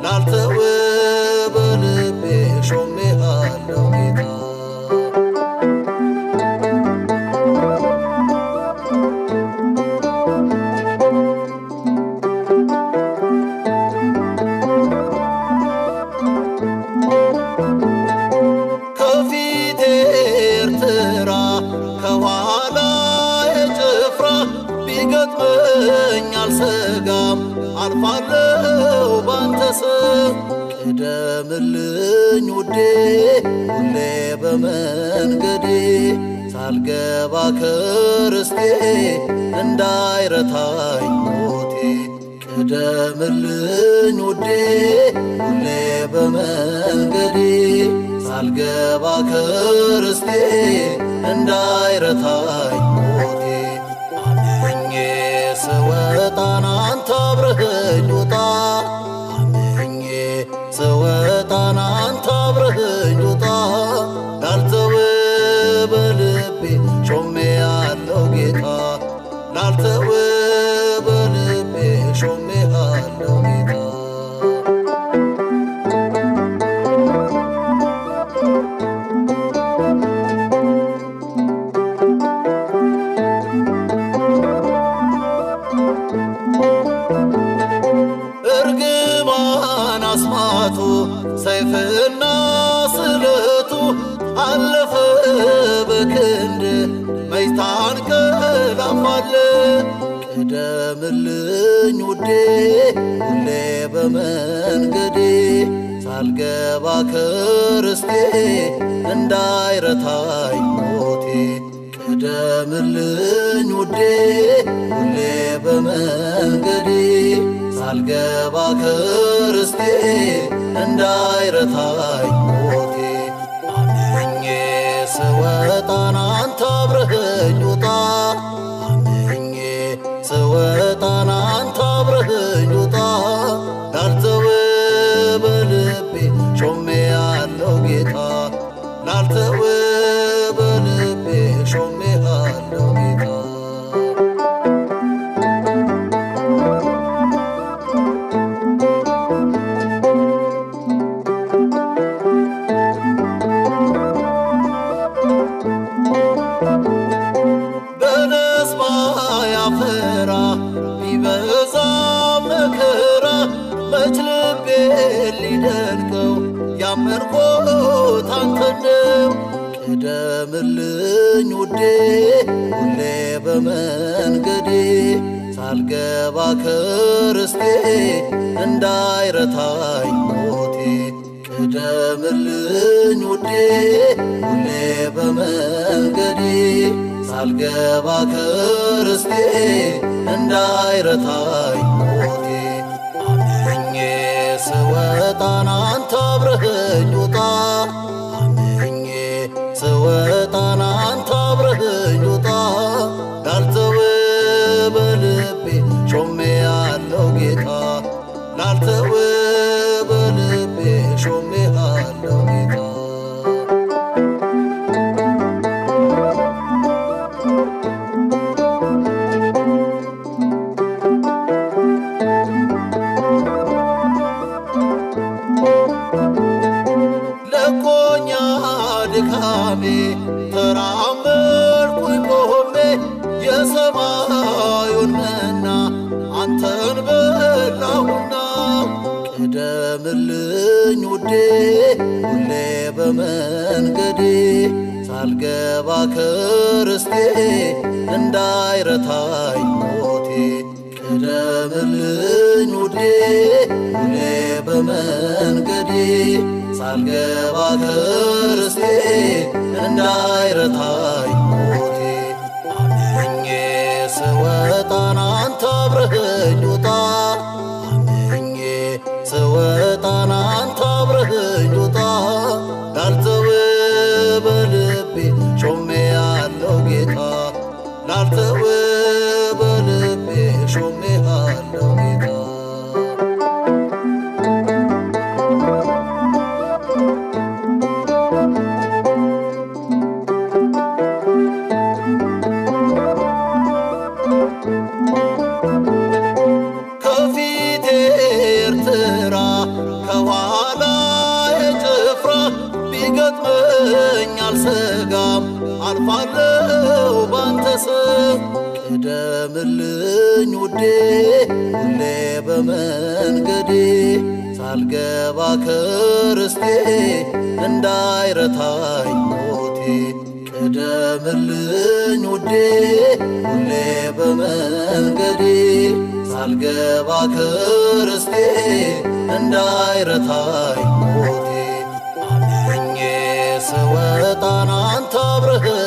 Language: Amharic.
ላልተው በልቤ ሾሜሃለው ጌታ። ከፊቴ ኤርትራ ከኋላዬ ጭፍራ ቢገጥመኝ አልሰጋም አልፋለሁ ባንተ ስም። ቅደምልኝ ውዴ ሁሌ በመንገዴ ሳልገባ ከርስቴ እንዳይረታኝ ሞቴ። ቅደምልኝ ውዴ ሁሌ በመንገዴ ሳልገባ ከርስቴ እንዳይረታኝ ሞቴ። አምኜ ስወጣን አንተ አብረኸኝ ውጣ፣ አምኜ ስወጣን አንተ አብረኸኝ ውጣ። ላልተው በልቤ ሾሜሃለው ጌታ፣ ላልተው በልቤ ሾሜሃለው ጌታ። እርግማን አስማቱ ሰይፍና ስለቱ አለፈ በክንድ መች ታንቀላፋለህ። ቅደምልኝ ውዴ ሁሌ በመንገዴ ሳልገባ ከርስቴ እንዳይረታኝ ሞቴ። ቅደምልኝ ውዴ ሁሌ በመንገዴ ሳልገባ ከርስቴ እንዳይረታኝ ሞቴ። አምኜ ስወጣን አንተ አብረኸኝ ውጣ፣ አምኜ ስወጣን አንተ አብረኸኝ ውጣ። ላልተው በልቤ ሾሜሃለው ጌታ፣ ላልተው በልቤ ሾሜሃለው ጌታ። በለስ ባያፈራ ቢበዛ መከራ መች ልቤ ሊደንቀው ያመንኩት አንተን ነው። ቅደምልኝ ውዴ ሁሌ በመንገዴ ሳልገባ ከርስቴ እንዳይረታኝ ሞቴ። ቅደምልኝ ውዴ ሁሌ በመንገዴ ሳልገባ ከርስቴ እንዳይረታኝ ሞቴ። አምኜ ስወጣን አንተ አብረኸኝ ውጣ፣ አምኜ ስወጣን አንተ አብረኸኝ ውጣ። ላልተው በልቤ ሾሜሃለው ጌታ፣ ላልተው በልቤ ሾሜሃለው ጌታ። ለቆኛ ድካሜ ተራመድኩኝ ቆሜ የሰማዩን መና አንተን በላሁና። ቅደምልኝ ውዴ ሁሌ በመንገዴ ሳልገባ ከርስቴ እንዳይረታኝ ሞቴ። ቅደምልኝ ውዴ ሁሌ በመንገዴ ሳልገባ ከርስቴ እንዳይረታኝ ሞቴ። አምኜ ስወጣን አንተ አብረኸኝ ውጣ፣ አምኜ ስወጣን አንተ አብረኸኝ ውጣ። ላልተው በልቤ ሾሜሃለው ጌታ፣ ላልተው በልቤ ሾሜሃለው ጌታ። ከኋላ የጭፍራ ቢገጥመኝ አልሰጋም አልፋለው ባንተ ስም ቅደምልኝ ውዴ ሁሌ በመንገዴ ሳልገባ ከርስቴ እንዳይረታኝ ሞቴ ቅደምልኝ ውዴ ሁሌ በመንገዴ ሳልገባ ከርስቴ እንዳይረታኝ ሞቴ አምኜ ስወጣ አንተ አብረኸኝ